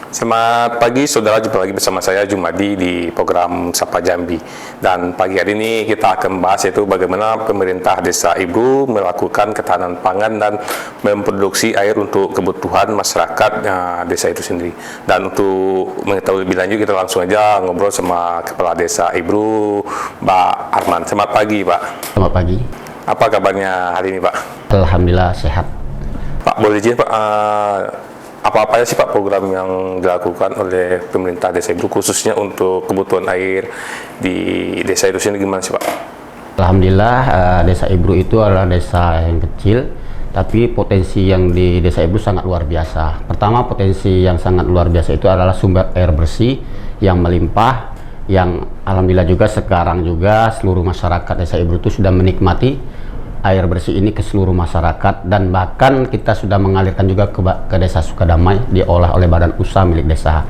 Selamat pagi saudara, jumpa lagi bersama saya Jumadi di program Sapa Jambi. Dan pagi hari ini kita akan bahas yaitu bagaimana pemerintah Desa Ibru melakukan ketahanan pangan dan memproduksi air untuk kebutuhan masyarakat desa itu sendiri. Dan untuk mengetahui lebih lanjut kita langsung aja ngobrol sama Kepala Desa Ibru, Pak Arman. Selamat pagi Pak. Selamat pagi. Apa kabarnya hari ini Pak? Alhamdulillah sehat. Pak, boleh izin Pak, apa-apa sih Pak program yang dilakukan oleh pemerintah Desa Ibru khususnya untuk kebutuhan air di desa itu sendiri gimana sih Pak? Alhamdulillah Desa Ibru itu adalah desa yang kecil, tapi potensi yang di Desa Ibru sangat luar biasa. Pertama, potensi yang sangat luar biasa itu adalah sumber air bersih yang melimpah, yang alhamdulillah juga sekarang juga seluruh masyarakat Desa Ibru itu sudah menikmati air bersih ini ke seluruh masyarakat, dan bahkan kita sudah mengalirkan juga ke Desa Sukadamai, diolah oleh badan usaha milik desa.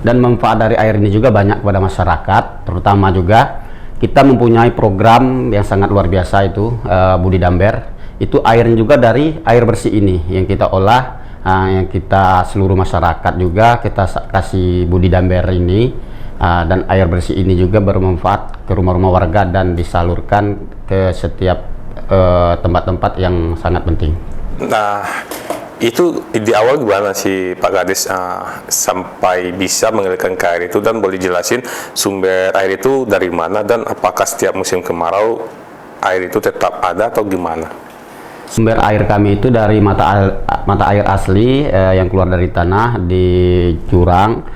Dan manfaat dari air ini juga banyak kepada masyarakat, terutama juga kita mempunyai program yang sangat luar biasa itu Budi Damber. Itu airnya juga dari air bersih ini yang kita olah, yang kita seluruh masyarakat juga kita kasih Budi Damber ini, dan air bersih ini juga bermanfaat ke rumah-rumah warga dan disalurkan ke setiap tempat-tempat yang sangat penting. Nah, itu di awal gimana sih Pak Kades sampai bisa mengalirkan ke air itu, dan boleh jelasin sumber air itu dari mana dan apakah setiap musim kemarau air itu tetap ada atau gimana? Sumber air kami itu dari mata air asli yang keluar dari tanah di jurang.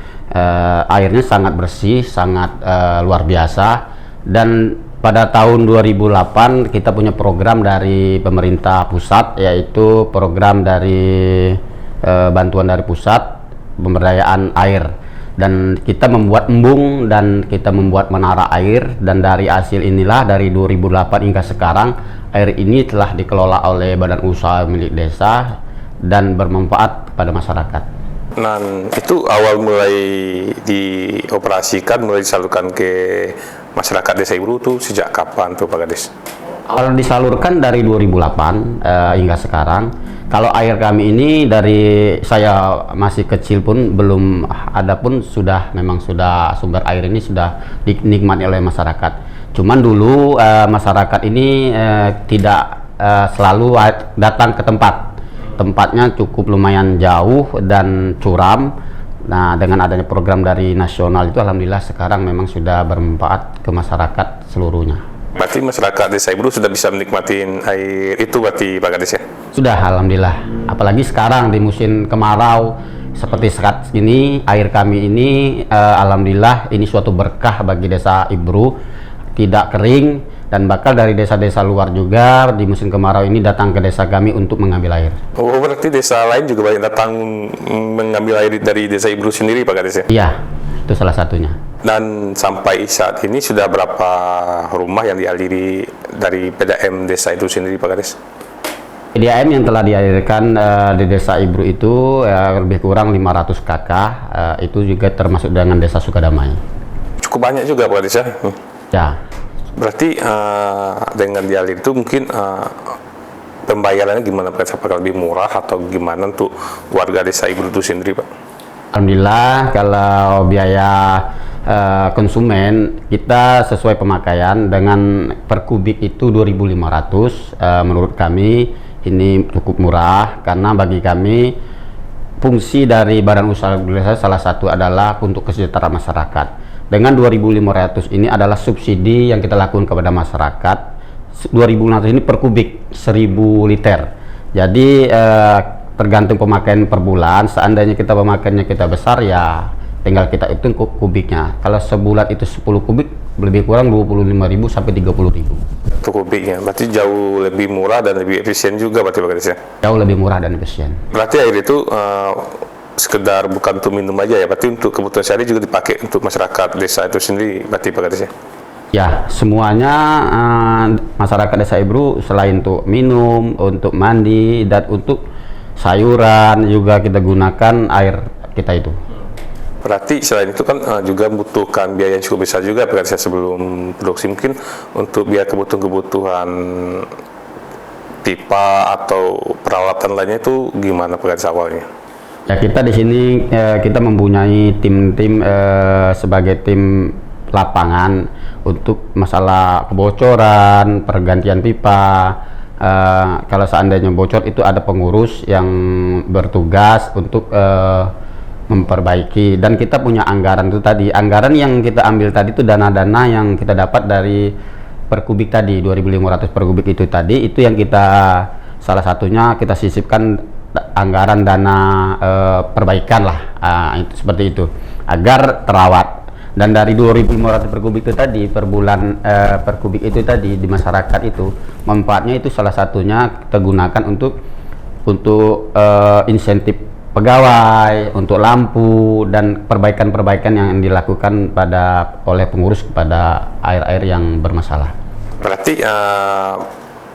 Airnya sangat bersih, sangat luar biasa. Dan pada tahun 2008 kita punya program dari pemerintah pusat, yaitu program dari bantuan dari pusat pemberdayaan air, dan kita membuat embung dan kita membuat menara air, dan dari hasil inilah dari 2008 hingga sekarang air ini telah dikelola oleh badan usaha milik desa dan bermanfaat pada masyarakat. Nah, itu awal mulai dioperasikan, mulai disalurkan ke masyarakat Desa Ibru itu sejak kapan tuh Pak Kades? Kalau disalurkan dari 2008 hingga sekarang. Kalau air kami ini dari saya masih kecil pun belum ada pun memang sudah sumber air ini sudah dinikmati oleh masyarakat. Cuman dulu masyarakat ini tidak selalu datang ke tempatnya cukup lumayan jauh dan curam. Nah, dengan adanya program dari nasional itu alhamdulillah sekarang memang sudah bermanfaat ke masyarakat seluruhnya. Berarti masyarakat Desa Ibru sudah bisa menikmati air itu berarti Pak Kades ya? Sudah, alhamdulillah. Apalagi sekarang di musim kemarau seperti saat ini, air kami ini alhamdulillah ini suatu berkah bagi Desa Ibru, tidak kering, dan bakal dari desa-desa luar juga di musim kemarau ini datang ke desa kami untuk mengambil air. Oh, berarti desa lain juga banyak datang mengambil air dari Desa Ibru sendiri Pak Kades ya? Iya, itu salah satunya. Dan sampai saat ini sudah berapa rumah yang dialiri dari PDAM Desa itu sendiri Pak Kades? PDAM yang telah dialirkan di Desa Ibru itu lebih kurang 500 kakak, itu juga termasuk dengan Desa Sukadamai. Cukup banyak juga Pak Kades ya? Ya. Berarti dengan dialir itu mungkin pembayarannya gimana Pak? Apakah lebih murah atau gimana untuk warga Desa Ibru itu sendiri Pak? Alhamdulillah kalau biaya konsumen kita sesuai pemakaian dengan per kubik itu 2.500. Menurut kami ini cukup murah, karena bagi kami fungsi dari badan usaha desa salah satu adalah untuk kesejahteraan masyarakat. Dengan 2.500 ini adalah subsidi yang kita lakukan kepada masyarakat. 2.500 ini per kubik 1.000 liter. Jadi tergantung pemakaian per bulan. Seandainya kita pemakaiannya kita besar, ya tinggal kita hitung kubiknya. Kalau sebulan itu 10 kubik, lebih kurang 25.000 sampai 30.000. Untuk kubiknya, berarti jauh lebih murah dan lebih efisien juga berarti Pak Kades ya? Jauh lebih murah dan efisien. Berarti air itu sekedar bukan untuk minum aja ya, berarti untuk kebutuhan sehari juga dipakai untuk masyarakat desa itu sendiri berarti Pak Kades ya? Ya, semuanya masyarakat Desa Ibru selain untuk minum, untuk mandi, dan untuk sayuran juga kita gunakan air kita itu. Berarti selain itu kan juga membutuhkan biaya yang cukup besar juga Pak Kades sebelum produksi, mungkin untuk biaya kebutuhan pipa atau peralatan lainnya itu gimana Pak Kades awalnya? Ya, kita di sini kita mempunyai tim-tim sebagai tim lapangan untuk masalah kebocoran, pergantian pipa. Kalau seandainya bocor itu ada pengurus yang bertugas untuk memperbaiki, dan kita punya anggaran itu tadi. Anggaran yang kita ambil tadi itu dana-dana yang kita dapat dari per kubik tadi, 2.500 per kubik itu tadi, itu yang kita salah satunya kita sisipkan anggaran dana perbaikan lah, itu seperti itu agar terawat. Dan dari 2.500 per kubik itu tadi per bulan, per kubik itu tadi di masyarakat itu manfaatnya itu salah satunya kita gunakan untuk insentif pegawai, untuk lampu dan perbaikan-perbaikan yang dilakukan oleh pengurus kepada air-air yang bermasalah. Berarti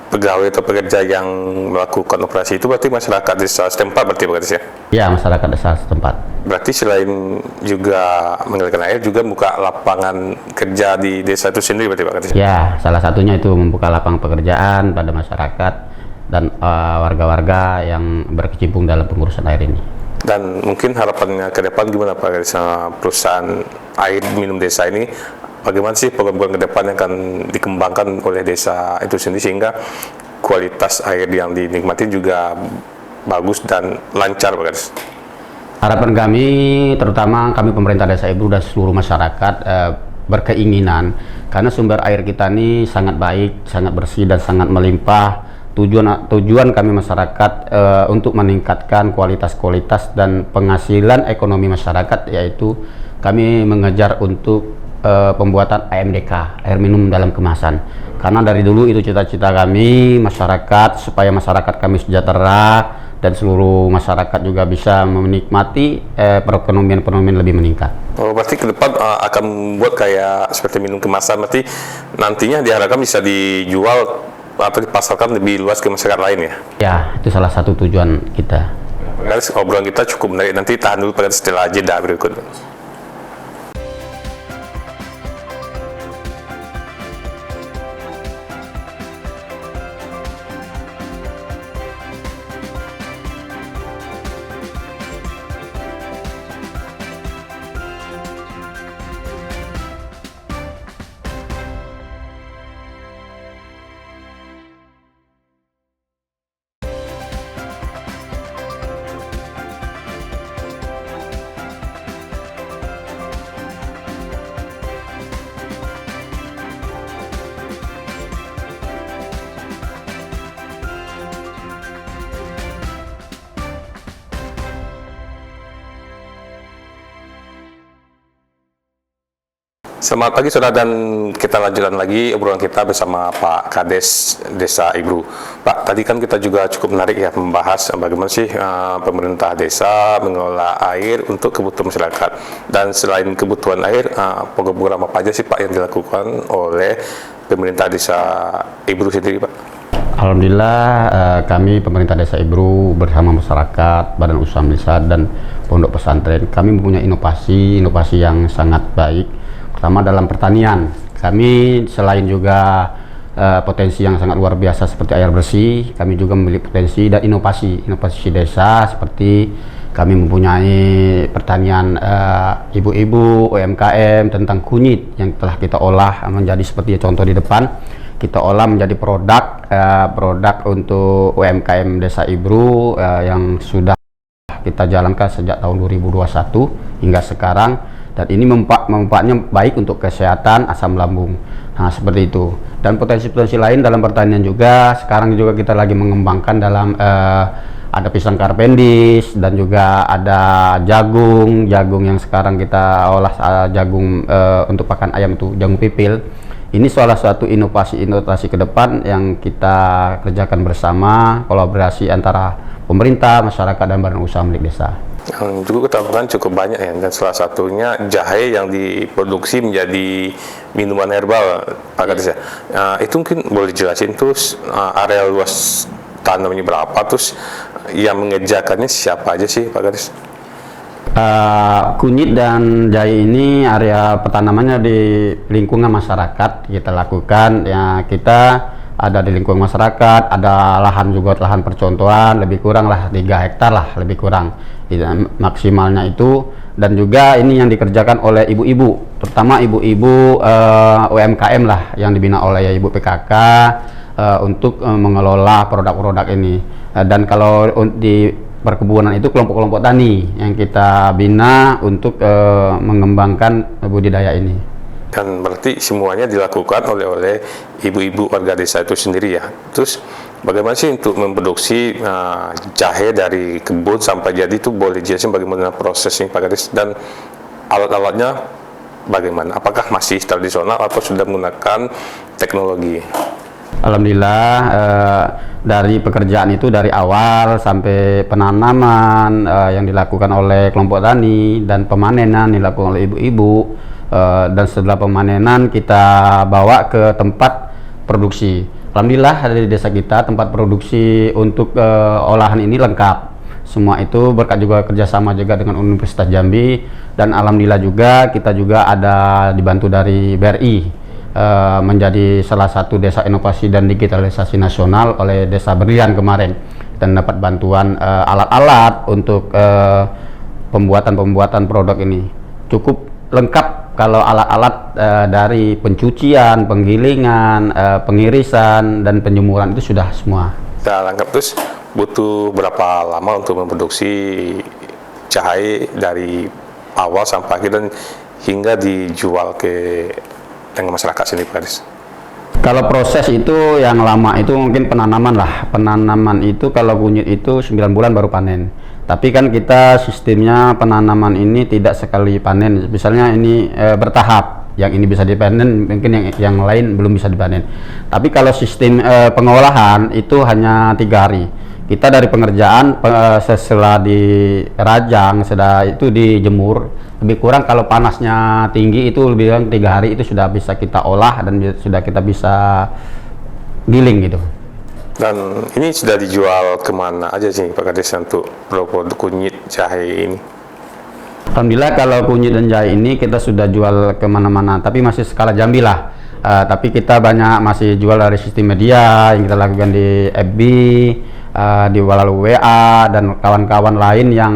pegawai atau pekerja yang melakukan operasi itu berarti masyarakat desa setempat berarti ya? Ya, masyarakat desa setempat. Berarti selain juga mengalirkan air, juga buka lapangan kerja di desa itu sendiri berarti Pak? Ya, salah satunya itu membuka lapangan pekerjaan pada masyarakat dan warga-warga yang berkecimpung dalam pengurusan air ini. Dan mungkin harapannya ke depan gimana Pak sama perusahaan air minum desa ini? Bagaimana sih program-program ke depan yang akan dikembangkan oleh desa itu sendiri sehingga kualitas air yang dinikmati juga bagus dan lancar Pak Kades? Harapan kami, terutama kami pemerintah desa Ibru dan seluruh masyarakat berkeinginan, karena sumber air kita ini sangat baik, sangat bersih dan sangat melimpah. Tujuan kami masyarakat untuk meningkatkan kualitas dan penghasilan ekonomi masyarakat, yaitu kami mengejar untuk pembuatan AMDK, air minum dalam kemasan. Karena dari dulu itu cita-cita kami masyarakat, supaya masyarakat kami sejahtera dan seluruh masyarakat juga bisa menikmati perekonomian lebih meningkat. Oh, berarti ke depan akan membuat kayak seperti minum kemasan, berarti nantinya diharapkan bisa dijual atau dipasarkan lebih luas ke masyarakat lain ya? Ya, itu salah satu tujuan kita. Guys, obrolan kita cukup menarik. Nanti tahan dulu pada setelah jeda berikut. Selamat pagi saudara, dan kita lanjutkan lagi obrolan kita bersama Pak Kades Desa Ibru. Pak, tadi kan kita juga cukup menarik ya membahas bagaimana sih pemerintah desa mengelola air untuk kebutuhan masyarakat. Dan selain kebutuhan air, program-program apa aja sih Pak yang dilakukan oleh pemerintah desa Ibru sendiri Pak? Alhamdulillah, kami pemerintah desa Ibru bersama masyarakat, badan usaha desa dan pondok pesantren, kami mempunyai inovasi yang sangat baik. Pertama dalam pertanian, kami selain juga potensi yang sangat luar biasa seperti air bersih, kami juga memiliki potensi dan inovasi desa, seperti kami mempunyai pertanian ibu-ibu UMKM tentang kunyit yang telah kita olah menjadi seperti contoh di depan, kita olah menjadi produk untuk UMKM desa Ibru yang sudah kita jalankan sejak tahun 2021 hingga sekarang. Dan ini manfaatnya baik untuk kesehatan asam lambung. Nah, seperti itu. Dan potensi-potensi lain dalam pertanian juga, sekarang juga kita lagi mengembangkan dalam ada pisang karpendis, dan juga ada jagung yang sekarang kita olah jagung untuk pakan ayam, itu jagung pipil. Ini salah satu inovasi ke depan yang kita kerjakan bersama, kolaborasi antara pemerintah, masyarakat, dan badan usaha milik desa. Yang juga kita lakukan cukup banyak ya, dan salah satunya jahe yang diproduksi menjadi minuman herbal Pak Kades ya. Itu mungkin boleh dijelasin terus area luas tanamnya berapa, terus yang mengerjakannya siapa aja sih Pak Kades? Kunyit dan jahe ini area petanamannya di lingkungan masyarakat kita lakukan ya. Kita ada di lingkungan masyarakat, ada lahan juga, lahan percontohan lebih kurang lah 3 hektar lah lebih kurang. maksimalnya itu. Dan juga ini yang dikerjakan oleh ibu-ibu, terutama ibu-ibu UMKM lah yang dibina oleh ibu PKK untuk mengelola produk-produk ini. Dan kalau di perkebunan itu kelompok-kelompok tani yang kita bina untuk mengembangkan budidaya ini. Dan berarti semuanya dilakukan oleh ibu-ibu warga desa itu sendiri ya. Terus bagaimana sih untuk memproduksi jahe dari kebun sampai jadi itu, boleh jelasin bagaimana prosesnya Pak Kades, dan alat-alatnya bagaimana? Apakah masih tradisional atau sudah menggunakan teknologi? Alhamdulillah dari pekerjaan itu dari awal sampai penanaman yang dilakukan oleh kelompok tani dan pemanenan dilakukan oleh ibu-ibu, dan setelah pemanenan kita bawa ke tempat produksi. Alhamdulillah di desa kita tempat produksi untuk olahan ini lengkap. Semua itu berkat juga kerjasama juga dengan Universitas Jambi, dan alhamdulillah juga kita juga ada dibantu dari BRI menjadi salah satu desa inovasi dan digitalisasi nasional oleh Desa Berlian kemarin, dan dapat bantuan alat-alat untuk pembuatan produk ini. Cukup lengkap kalau alat-alat dari pencucian, penggilingan, pengirisan, dan penjemuran itu sudah semua. Kita lengkap. Terus butuh berapa lama untuk memproduksi jahe dari awal sampai akhir dan hingga dijual ke dengan masyarakat sini, Pak Kades? Kalau proses itu yang lama itu mungkin penanaman lah. Penanaman itu kalau kunyit itu 9 bulan baru panen. Tapi kan kita sistemnya penanaman ini tidak sekali panen. Misalnya ini bertahap. Yang ini bisa dipanen, mungkin yang lain belum bisa dipanen. Tapi kalau sistem pengolahan itu hanya 3 hari. Kita dari pengerjaan setelah dirajang, sudah itu dijemur, lebih kurang kalau panasnya tinggi itu lebih kurang 3 hari itu sudah bisa kita olah dan sudah kita bisa giling gitu. Dan ini sudah dijual kemana aja sih Pak Kades untuk produk kunyit jahe ini? Alhamdulillah kalau kunyit dan jahe ini kita sudah jual kemana-mana, tapi masih skala Jambi lah. Tapi kita banyak masih jual dari sistem media yang kita lakukan di FB, di melalui WA, dan kawan-kawan lain yang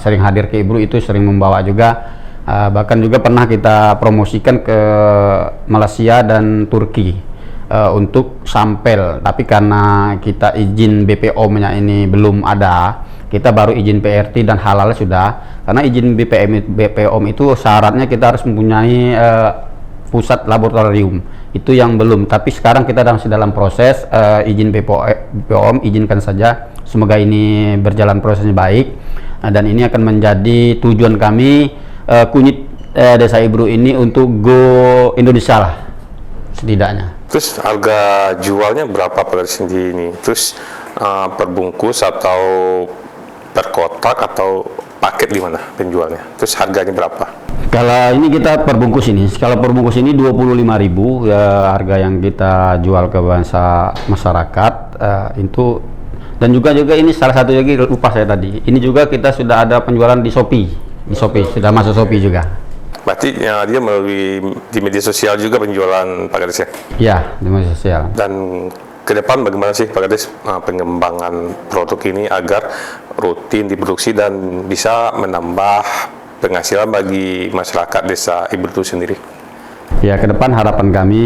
sering hadir ke Ibru itu sering membawa juga. Bahkan juga pernah kita promosikan ke Malaysia dan Turki untuk sampel. Tapi karena kita izin BPOM-nya ini belum ada, kita baru izin PRT dan halal sudah. Karena izin BPOM itu syaratnya kita harus mempunyai pusat laboratorium, itu yang belum. Tapi sekarang kita masih dalam proses izin BPOM, izinkan saja, semoga ini berjalan prosesnya baik. Dan ini akan menjadi tujuan kami, kunyit Desa Ibru ini untuk go Indonesia lah setidaknya. Terus harga jualnya berapa Pak Kades di ini? Terus perbungkus atau per kotak atau paket, di mana penjualnya? Terus harganya berapa? Kalau ini kita perbungkus ini, kalau perbungkus ini 25.000 ya, harga yang kita jual ke bangsa masyarakat itu. Dan juga ini salah satu lagi lupa saya tadi. Ini juga kita sudah ada penjualan di Shopee. Di Shopee sudah masuk Shopee juga. Berarti ya, dia melalui di media sosial juga penjualan Pak Kades ya? Iya, di media sosial. Dan ke depan bagaimana sih Pak Kades pengembangan produk ini agar rutin diproduksi dan bisa menambah penghasilan bagi masyarakat Desa Ibru itu sendiri? Ya, ke depan harapan kami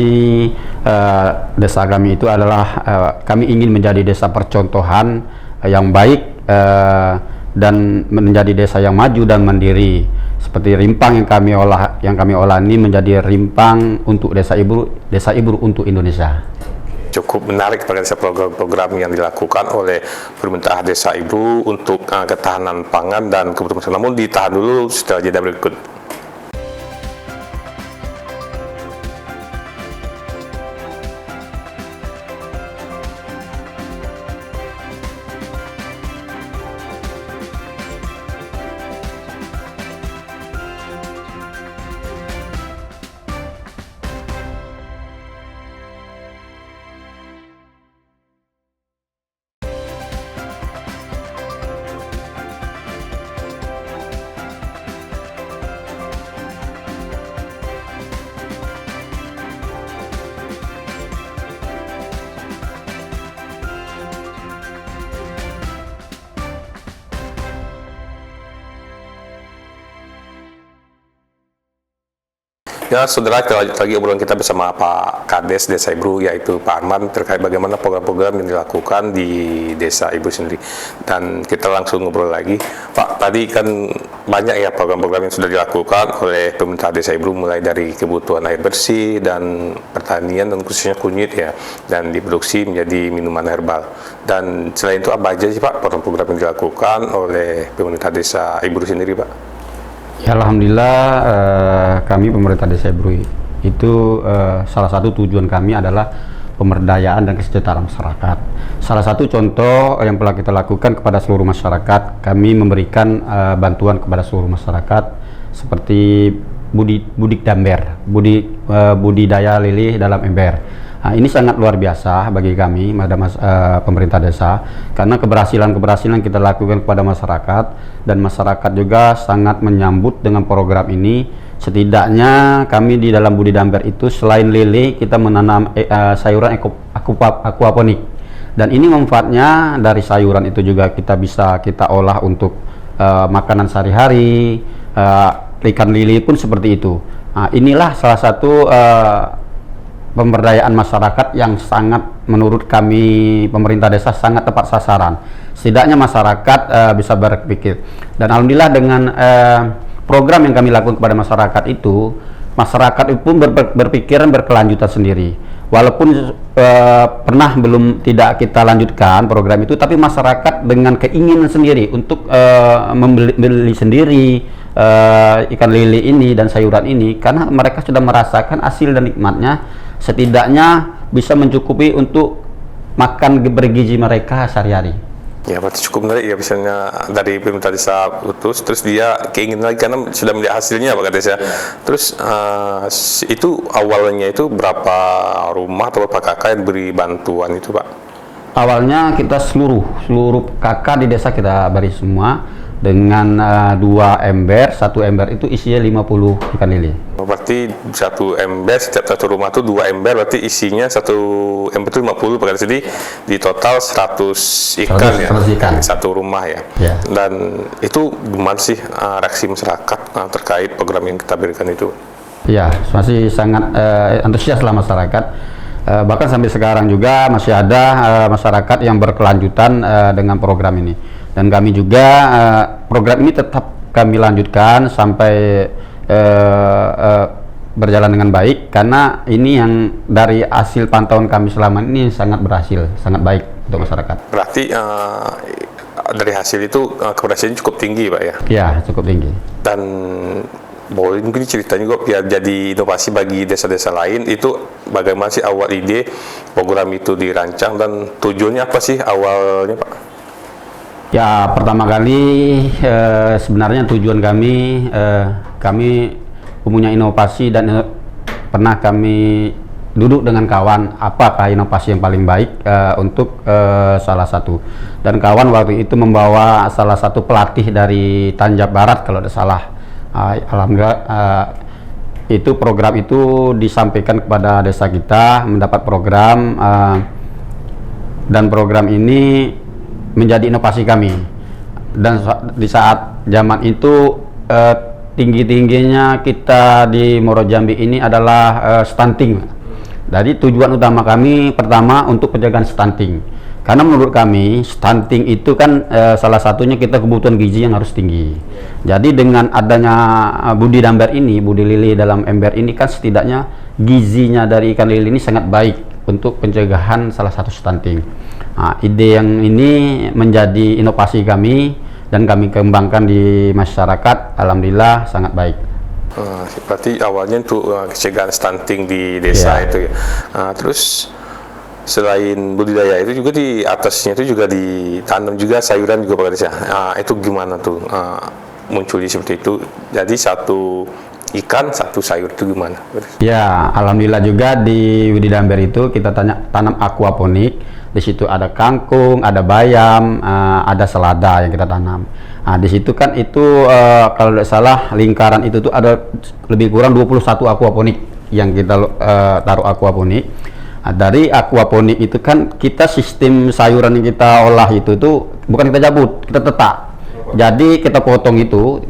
desa kami itu adalah kami ingin menjadi desa percontohan yang baik dan menjadi desa yang maju dan mandiri. Seperti rimpang yang kami olah ini menjadi rimpang untuk Desa Ibru untuk Indonesia. Cukup menarik pada program-program yang dilakukan oleh pemerintah Desa Ibru untuk ketahanan pangan dan kebutuhan. Namun ditahan dulu setelah jeda berikut. Ya, saudara, kita lanjut lagi obrolan kita bersama Pak Kades Desa Ibru, yaitu Pak Arman, terkait bagaimana program-program yang dilakukan di Desa Ibru sendiri. Dan kita langsung ngobrol lagi. Pak, tadi kan banyak ya program-program yang sudah dilakukan oleh pemerintah Desa Ibru, mulai dari kebutuhan air bersih dan pertanian dan khususnya kunyit ya, dan diproduksi menjadi minuman herbal. Dan selain itu apa aja sih Pak program-program yang dilakukan oleh pemerintah Desa Ibru sendiri, Pak? Ya, alhamdulillah kami pemerintah Desa Ibru itu salah satu tujuan kami adalah pemberdayaan dan kesejahteraan masyarakat. Salah satu contoh yang telah kita lakukan kepada seluruh masyarakat, kami memberikan bantuan kepada seluruh masyarakat seperti budidaya lele dalam ember. Nah, ini sangat luar biasa bagi kami, pemerintah desa, karena keberhasilan kita lakukan kepada masyarakat, dan masyarakat juga sangat menyambut dengan program ini. Setidaknya kami di dalam budidaya ember itu selain lele, kita menanam sayuran aquaponik, dan ini manfaatnya dari sayuran itu juga kita olah untuk makanan sehari-hari. Ikan lele pun seperti itu. Nah, inilah salah satu pemberdayaan masyarakat yang sangat, menurut kami pemerintah desa, sangat tepat sasaran. Setidaknya masyarakat bisa berpikir, dan alhamdulillah dengan program yang kami lakukan kepada masyarakat itu, masyarakat itu pun berpikiran berkelanjutan sendiri. Walaupun belum tidak kita lanjutkan program itu, tapi masyarakat dengan keinginan sendiri untuk membeli sendiri ikan lele ini dan sayuran ini, karena mereka sudah merasakan hasil dan nikmatnya. Setidaknya bisa mencukupi untuk makan bergizi mereka sehari-hari. Ya, berarti cukup menarik ya, misalnya dari pemerintah desa putus, terus dia keinginan lagi karena sudah melihat hasilnya Pak Kades ya. Terus itu awalnya itu berapa rumah atau berapa kakak yang beri bantuan itu Pak? Awalnya kita seluruh kakak di desa kita beri semua dengan 2 ember. Satu ember itu isinya 50 ikan lele. Berarti satu ember, setiap satu rumah itu 2 ember, berarti isinya satu ember itu 50 Pak Kades. Jadi di total 100 ikan 100 ikan. Satu rumah ya. Ya. Dan itu gimana sih reaksi masyarakat terkait program yang kita berikan itu? Ya, masih sangat antusias lah masyarakat. Bahkan sampai sekarang juga masih ada masyarakat yang berkelanjutan dengan program ini, dan kami juga program ini tetap kami lanjutkan sampai berjalan dengan baik, karena ini yang dari hasil pantauan kami selama ini sangat berhasil, sangat baik untuk masyarakat. Berarti dari hasil itu keberhasilan cukup tinggi Pak ya? Ya, cukup tinggi. Dan boleh mungkin ceritanya juga biar jadi inovasi bagi desa-desa lain, itu bagaimana sih awal ide program itu dirancang dan tujuannya apa sih awalnya Pak? Ya, pertama kali sebenarnya tujuan kami mempunyai inovasi, dan pernah kami duduk dengan kawan apakah inovasi yang paling baik untuk salah satu, dan kawan waktu itu membawa salah satu pelatih dari Tanjab Barat kalau tidak salah. Alhamdulillah itu program itu disampaikan kepada desa kita, mendapat program, dan program ini menjadi inovasi kami. Dan di saat zaman itu tinggi-tingginya kita di Muaro Jambi ini adalah stunting. Jadi tujuan utama kami pertama untuk pencegahan stunting, karena menurut kami stunting itu kan salah satunya kita kebutuhan gizi yang harus tinggi. Jadi dengan adanya budidaya ember ini, budidaya lele dalam ember ini, kan setidaknya gizinya dari ikan lele ini sangat baik untuk pencegahan salah satu stunting. Nah, ide yang ini menjadi inovasi kami dan kami kembangkan di masyarakat. Alhamdulillah sangat baik. Berarti awalnya untuk pencegahan stunting di desa itu ya. Terus selain budidaya itu juga di atasnya itu juga ditanam juga sayuran juga Pak Kades ya. Itu gimana tuh munculnya seperti itu? Jadi satu ikan satu sayur itu gimana? Ya, alhamdulillah juga di budidaya ember itu kita tanam aquaponik. Di situ ada kangkung, ada bayam, ada selada yang kita tanam. Nah, di situ kan itu kalau tidak salah lingkaran itu tuh ada lebih kurang 21 aquaponik yang kita taruh aquaponik. Nah, dari aquaponik itu kan kita sistem sayuran yang kita olah itu tuh bukan kita cabut, kita tetak. Jadi kita potong itu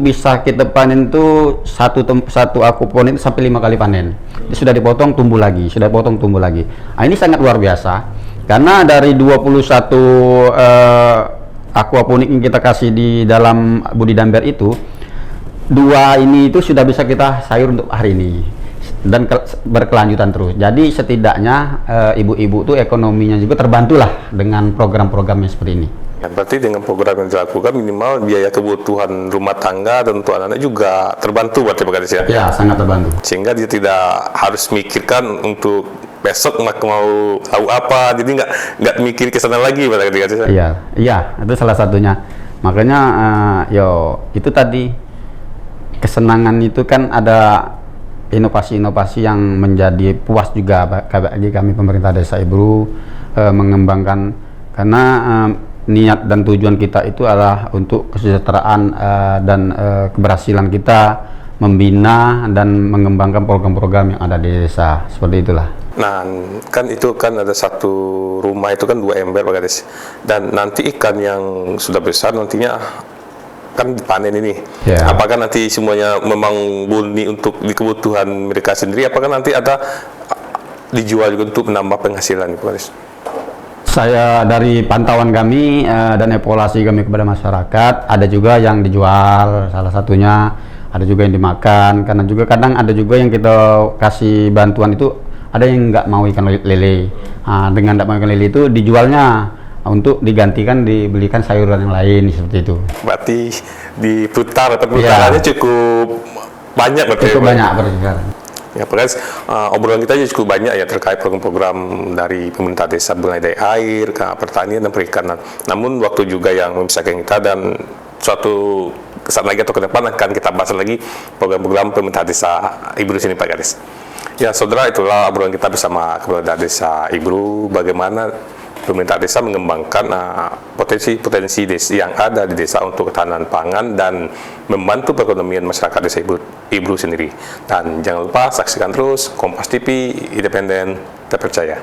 bisa kita panen tuh satu aquaponic itu sampai 5 kali panen. Sudah dipotong tumbuh lagi, Nah, ini sangat luar biasa karena dari 21 aquaponik yang kita kasih di dalam Budidamber itu, 2 ini itu sudah bisa kita sayur untuk hari ini dan berkelanjutan terus. Jadi setidaknya ibu-ibu tuh ekonominya juga terbantulah dengan program-programnya seperti ini. Ya, berarti dengan program yang dilakukan minimal biaya kebutuhan rumah tangga dan untuk anak-anak juga terbantu berarti Pak Kades ya? Ya, sangat terbantu. Sehingga dia tidak harus mikirkan untuk besok mau tahu apa, jadi nggak mikir ke sana lagi Pak Kades ya? Iya, itu salah satunya. Makanya itu tadi kesenangan itu kan ada inovasi-inovasi yang menjadi puas juga bagi kami pemerintah Desa Ibru mengembangkan, karena niat dan tujuan kita itu adalah untuk kesejahteraan dan keberhasilan kita membina dan mengembangkan program-program yang ada di desa, seperti itulah. Nah, kan itu kan ada satu rumah itu kan 2 ember Pak Kades, dan nanti ikan yang sudah besar nantinya kan dipanen ini. Ya. Apakah nanti semuanya memang murni untuk di kebutuhan mereka sendiri? Apakah nanti ada dijual juga untuk menambah penghasilan Pak Kades? Saya dari pantauan kami dan evaluasi kami kepada masyarakat, ada juga yang dijual, salah satunya ada juga yang dimakan, karena juga kadang ada juga yang kita kasih bantuan itu ada yang nggak mau ikan lele. Dengan nggak mau ikan lele itu dijualnya untuk digantikan dibelikan sayuran yang lain seperti itu. Berarti perputarannya cukup banyak berarti. Cukup banyak sekarang. Ya, Pak, obrolan kita juga cukup banyak ya terkait program-program dari pemerintah desa mulai dari air, ke pertanian dan perikanan. Namun waktu juga yang memisahkan kita, dan suatu saat lagi atau ke depan akan kita bahas lagi program-program pemerintah desa Ibru sini Pak Kades. Ya saudara, itulah obrolan kita bersama pemerintah desa Ibru, bagaimana pemerintah desa mengembangkan potensi-potensi yang ada di desa untuk ketahanan pangan dan membantu perekonomian masyarakat desa Ibru sendiri. Dan jangan lupa saksikan terus Kompas TV, independen, terpercaya.